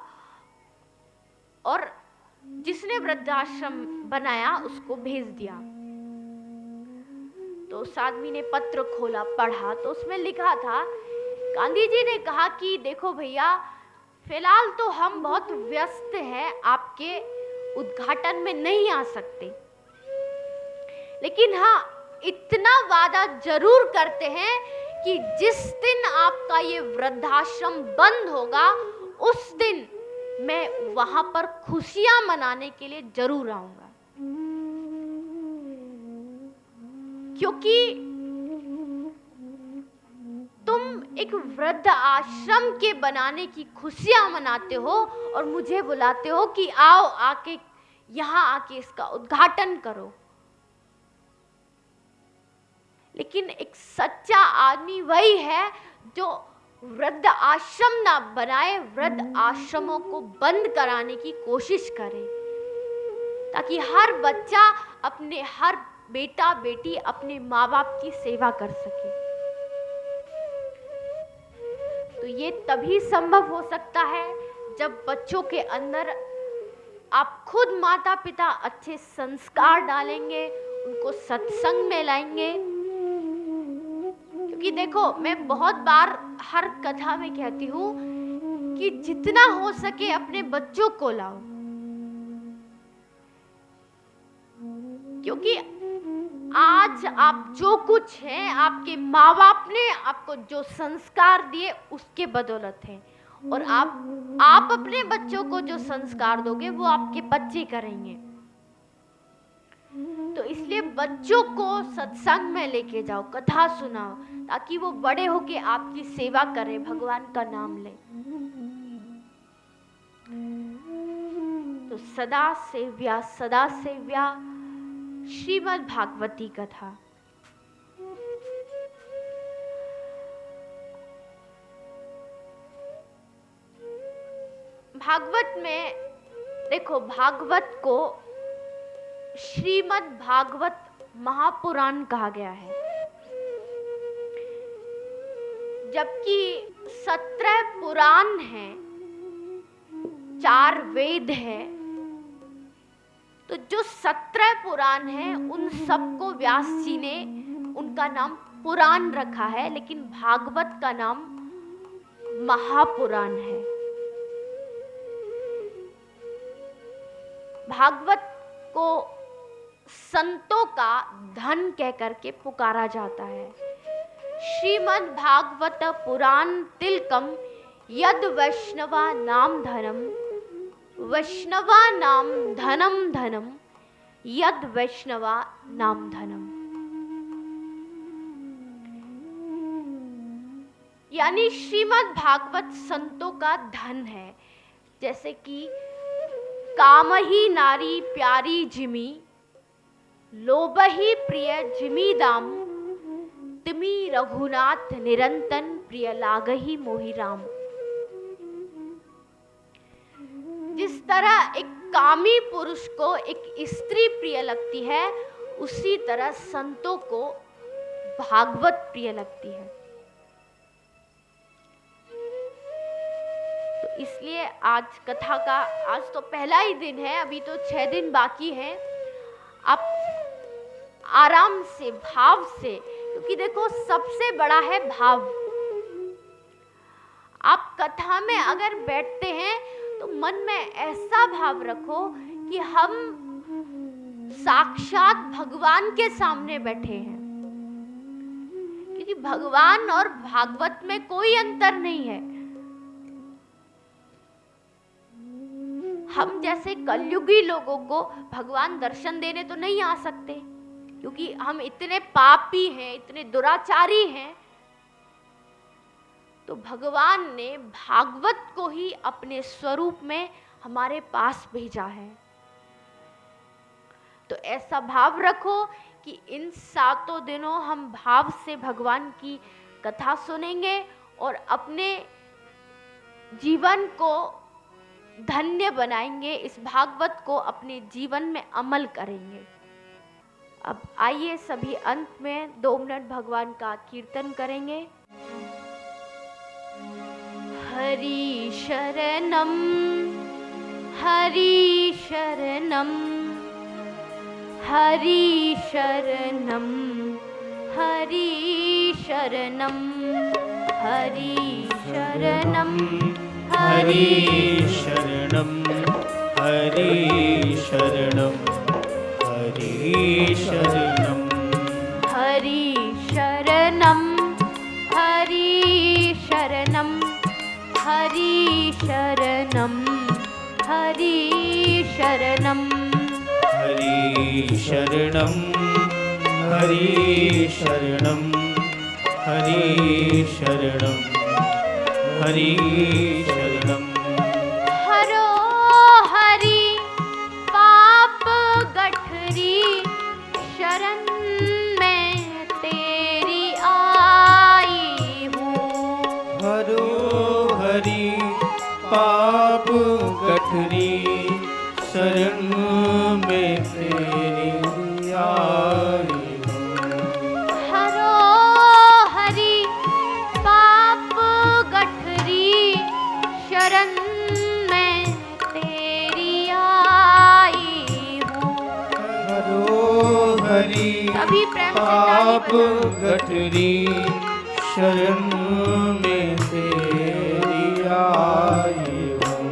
और जिसने वृद्धाश्रम बनाया उसको भेज दिया। तो उस आदमी ने पत्र खोला, पढ़ा, तो उसमें लिखा था, गांधी जी ने कहा कि देखो भैया, फिलहाल तो हम बहुत व्यस्त हैं, आपके उद्घाटन में नहीं आ सकते, लेकिन हाँ इतना वादा जरूर करते हैं कि जिस दिन आपका ये वृद्धाश्रम बंद होगा उस दिन मैं वहां पर खुशियां मनाने के लिए जरूर आऊंगा। क्योंकि तुम एक वृद्ध आश्रम के बनाने की खुशियां मनाते हो और मुझे बुलाते हो कि आओ आके यहां आके इसका उद्घाटन करो। लेकिन एक सच्चा आदमी वही है जो वृद्ध आश्रम ना बनाए, वृद्ध आश्रमों को बंद कराने की कोशिश करे, ताकि हर बच्चा, अपने हर बेटा बेटी अपने माँ बाप की सेवा कर सके। तो ये तभी संभव हो सकता है जब बच्चों के अंदर आप खुद माता पिता अच्छे संस्कार डालेंगे, उनको सत्संग में लाएंगे। क्योंकि देखो, मैं बहुत बार हर कथा में कहती हूँ कि जितना हो सके अपने बच्चों को लाओ, क्योंकि आज आप जो कुछ हैं आपके माँ बाप ने आपको जो संस्कार दिए उसके बदौलत है, और आप अपने बच्चों को जो संस्कार दोगे वो आपके बच्चे करेंगे। तो इसलिए बच्चों को सत्संग में लेके जाओ, कथा सुनाओ, ताकि वो बड़े होके आपकी सेवा करें, भगवान का नाम लें। तो सदा सेव्या श्रीमद् भागवती कथा। भागवत में देखो, भागवत को श्रीमद् भागवत महापुराण कहा गया है, जबकि 17 पुराण हैं, 4 वेद हैं। तो जो 17 पुराण हैं उन सबको व्यास जी ने उनका नाम पुराण रखा है, लेकिन भागवत का नाम महापुराण है। भागवत को संतों का धन कह करके पुकारा जाता है। श्रीमद् भागवत पुराण तिलकम यद वैष्णवा नाम धनम, वैष्णवा नाम धनम धनम, यद वैष्णवा नाम धनम। यानी श्रीमद् भागवत संतों का धन है। जैसे कि काम ही नारी प्यारी जिमी, लोभ ही प्रिय जिमी दाम, तिमी रघुनाथ निरंतन प्रिय लागहि मोहि राम। जिस तरह एक कामी पुरुष को एक स्त्री प्रिय लगती है, उसी तरह संतों को भागवत प्रिय लगती है। तो इसलिए आज कथा का, आज तो पहला ही दिन है, अभी तो 6 दिन बाकी हैं। आप आराम से, भाव से, क्योंकि देखो सबसे बड़ा है भाव। आप कथा में अगर बैठते हैं तो मन में ऐसा भाव रखो कि हम साक्षात भगवान के सामने बैठे हैं, क्योंकि भगवान और भागवत में कोई अंतर नहीं है। हम जैसे कलयुगी लोगों को भगवान दर्शन देने तो नहीं आ सकते, क्योंकि हम इतने पापी हैं, इतने दुराचारी हैं। तो भगवान ने भागवत को ही अपने स्वरूप में हमारे पास भेजा है। तो ऐसा भाव रखो कि इन 7 दिनों हम भाव से भगवान की कथा सुनेंगे और अपने जीवन को धन्य बनाएंगे, इस भागवत को अपने जीवन में अमल करेंगे। अब आइए सभी अंत में 2 मिनट भगवान का कीर्तन करेंगे। हरि शरणम, हरि शरणम, हरि शरणम, हरि शरणम, हरि शरणम, हरि शरणं, हरि शरणं, हरि शरणं, हरि शरणम, हरि शरणम, हरि शरणम, हरि शरणम, हरि शरणं, हरि शरणं, हरि शरणं, हरि शरणं। हरो हरि पाप गठरी, शरण में तेरी आई हूँ। हरो हरि पाप गठरी, शरण में तेरी आई हूँ। हरो हरि पाप गठरी, शरण में तेरी आई हूँ। हरो हरि अभी प्रेम से पाप ताली बजाओ। गठरी, शरण में तेरी आई हूँ।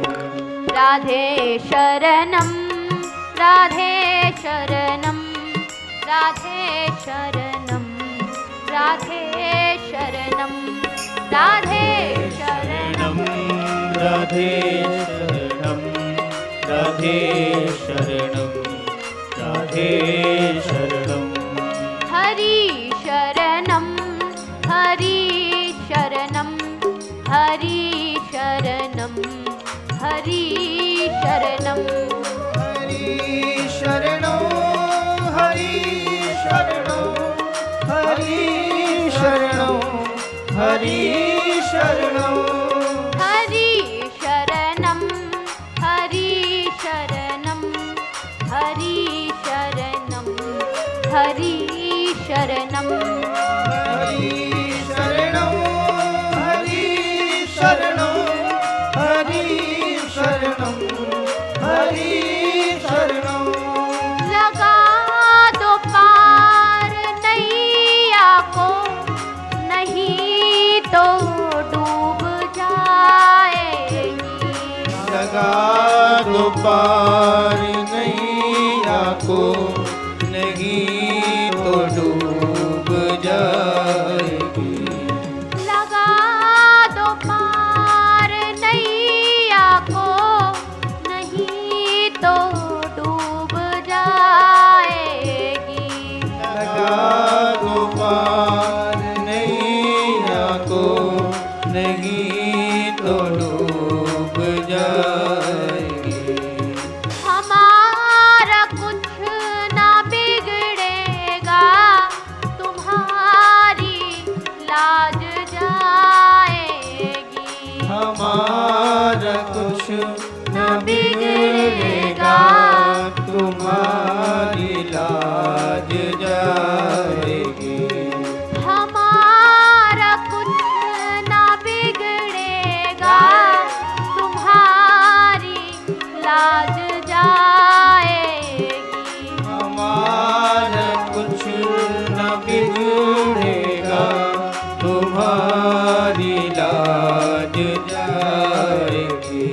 राधे शरणम, राधे शरणम, राधे शरणम, राधे शरणम, राधे शरणम, राधे शरणं, राधे शरणं, राधे शरणं। हरि शरणम, हरि शरणम, हरि शरणम, हरि शरणम, हरि शरणं, हरि शरणं, हरि शरणं, हरि शरणं। हरि शरणम, हरि शरणम, हरि शरणम, हरि शरणम, हरि शरणं, हरि शरणं, हरि शरणं, हरि शरणं। लगा दो पार नैया को, नहीं तो डूब जाएगी। लगा दो पार नैया को, नहीं तो डूब जाएगी। लाज जाएगी। हमारा कुछ न बिगड़ेगा, तुम्हारी लाज जाएगी। हमारा कुछ न बिगड़ेगा, तुम्हारी लाज जाएगी। हमारा कुछ न बिगड़ेगा, तुम्हारी लाज जाएगी।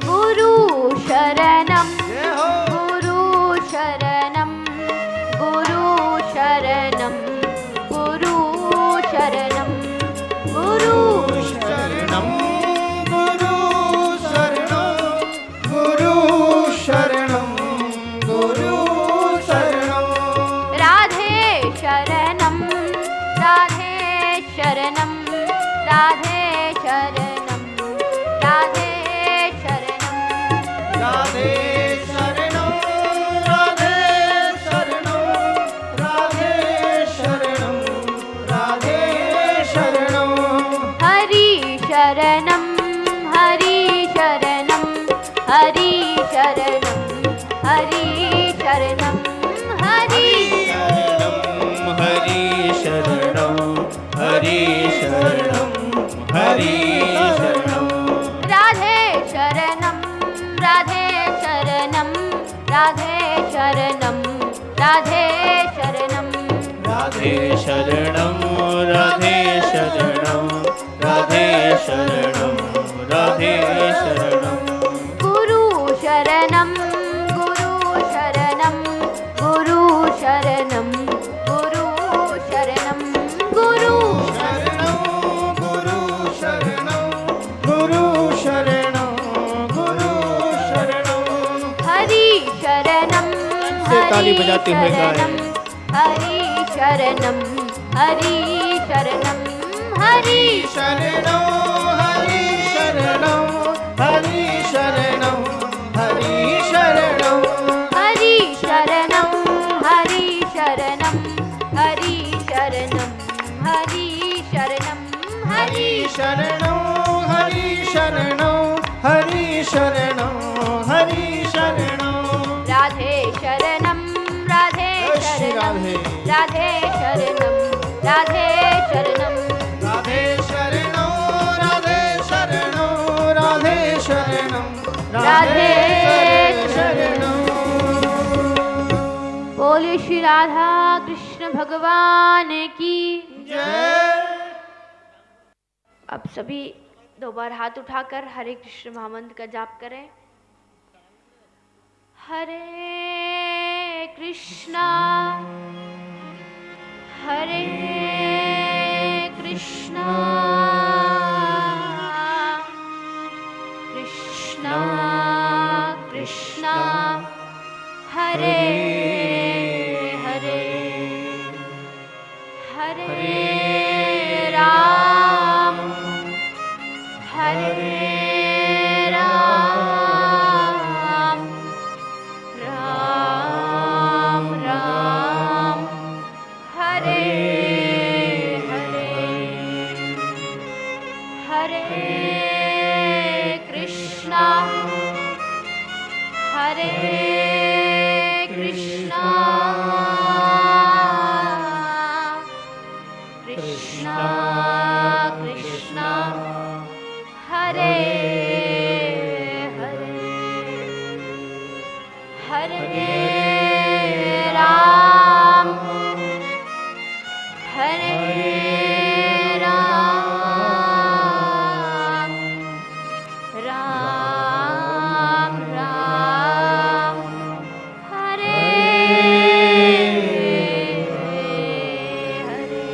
गुरु शरणम गुरु शरणम गुरु शरणम गुरु शरणम गुरु शरणं गुरु शरणं गुरु शरणं गुरु शरणं। राधे शरणम राधे शरणम राधे शरणम राधे शरणम राधे शरणं राधे शरणं राधे शरणं राधे शरणं। हरि शरणम हरि शरणम हरि शरणम हरि शरणम हरि हरि शरणं हरि शरणं हरि शरणं। राधे शरणम राधे शरणम राधे शरणम राधे शरणम राधे शरणं राधे शरणं राधे शरणं राधे शरणं। गुरु शरणम गुरु शरणम गुरु शरणम गुरु शरणम गुरु शरणं गुरु शरणं गुरु शरणं गुरु शरणं। हरि शरणम से ताली बजाते हुए गाएं। हरि शरणम हरि शरणम हरि शरणं हरि शरणं हरि शरणं हरि शरणं। हरि शरणम हरि शरणम हरि शरणम हरि शरणम हरि शरणं हरि शरणं हरि शरणं हरि शरणं। राधे शरणम राधे श्री शरणम राधे। राधे शरणम राधे शरणम राधे शरणं राधे शरणं राधे शरणं राधे शरणं। बोले श्री राधा कृष्ण भगवान की। जय। अब सभी दो बार हाथ उठाकर हरे कृष्ण महामंत्र का जाप करें। हरे कृष्णा हरे कृष्णा कृष्णा कृष्णा हरे हरे हरे राम हरे राम राम राम हरे हरे हरे कृष्णा हरे कृष्णा कृष्णा कृष्णा हरे हरे हरे राम हरे राम राम राम हरे हरे।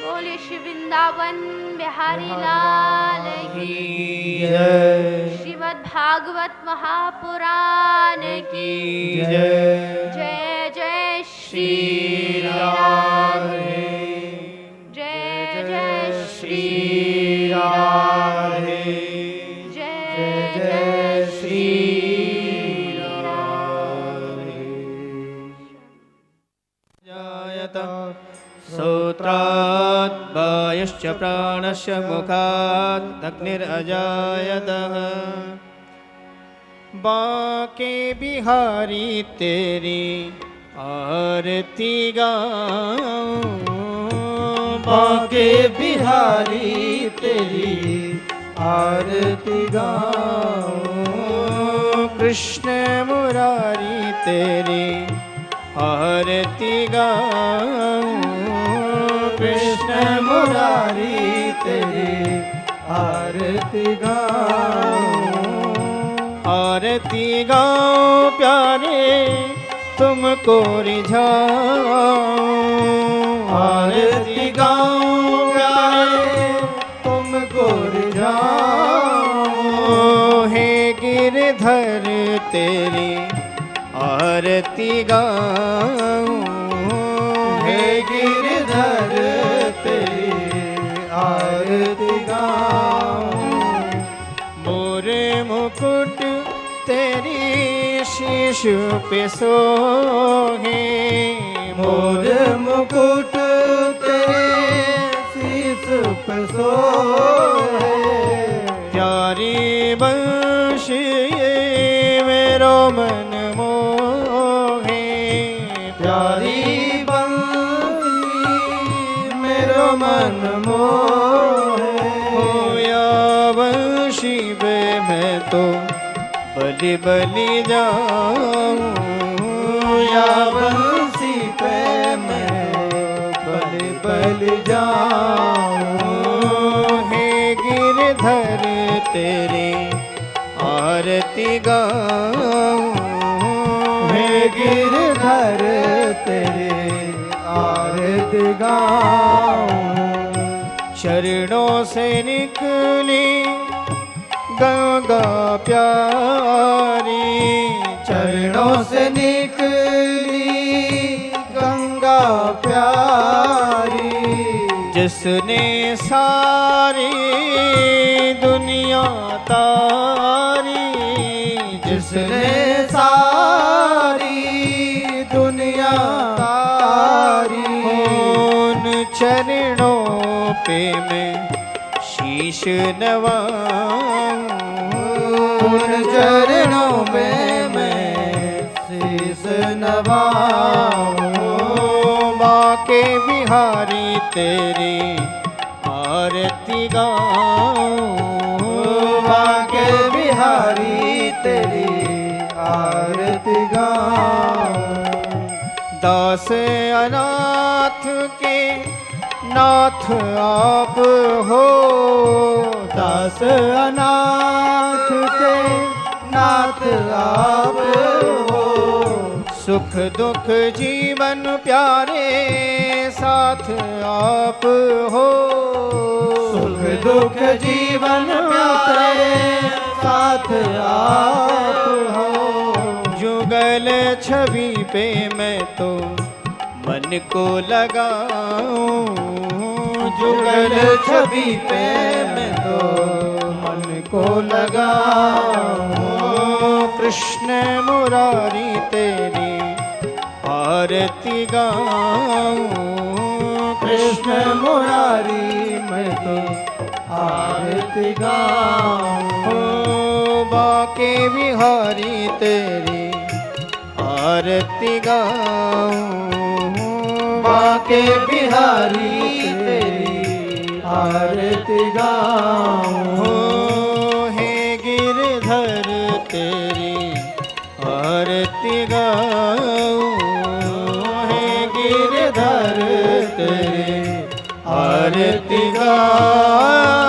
बोले श्री वृंदावन बिहारी लाल की जय। श्रीमद् भागवत महापुराण की जय। जय जय श्री राधे। जय जय श्री राधे। जय जय श्री जायत श्रोत्रादीनां नासात् वायुश्च प्राणस्य मुखात् अग्निरजायतः। बाके बिहारी तेरी आरती गाऊं, बाके बिहारी तेरी आरती गाऊं, कृष्ण मुरारी तेरी आरती गाऊं, कृष्ण मुरारी तेरी आरती गाऊं, आरती गाऊं प्यारे तुमको रिझाऊं, आरती गाऊं प्यारे तुमको रिझाऊं, हे गिरधर तेरी आरती गाऊं, हे गिरधर तेरी आरती गाऊं, मोरे मुकुट तेरी शीश पे सोहे, मोर मुकुट तेरे शीश पे सोहे, प्यारी बंशी मेरो मन मोहे, प्यारी बंसी मेरो मन मोहे, होया बंशी पे मैं तो बलि बलि जाऊं, या बंसी पे मैं बलि बलि जाऊं, हे गिरधर तेरी आरती गाऊं, हे गिरधर तेरे आरती गाऊं, चरणों से निकली गंगा प्यारी, चरणों से निकली गंगा प्यारी, जिसने सारी दुनिया तारी, जिसने सारी दुनिया तारी, उन चरणों पे मैं शीश नवाऊं, उन चरणों में मैं शीश नवाऊं, बाके बिहारी तेरी आरती गाऊं, बाके बिहारी तेरी आरती गाऊं, दास अनाथ के नाथ आप हो, दास अनाथ के नाथ आप हो, सुख दुख जीवन प्यारे साथ आप हो, सुख दुख जीवन प्यारे साथ आप हो, जुगल छवि पे मैं तो मन को लगाऊं, जुगल छवि पे मैं तो मन को लगाऊं, कृष्ण मुरारी तेरी आरती गाऊं, कृष्ण मुरारी मैं तो आरती गाऊं, बाके बिहारी तेरी आरती गाऊं, बाके बिहारी तेरी आरती गाऊं, हे गिरधर तेरी आरती गाऊं, हे गिरधर तेरी आरती गाऊं,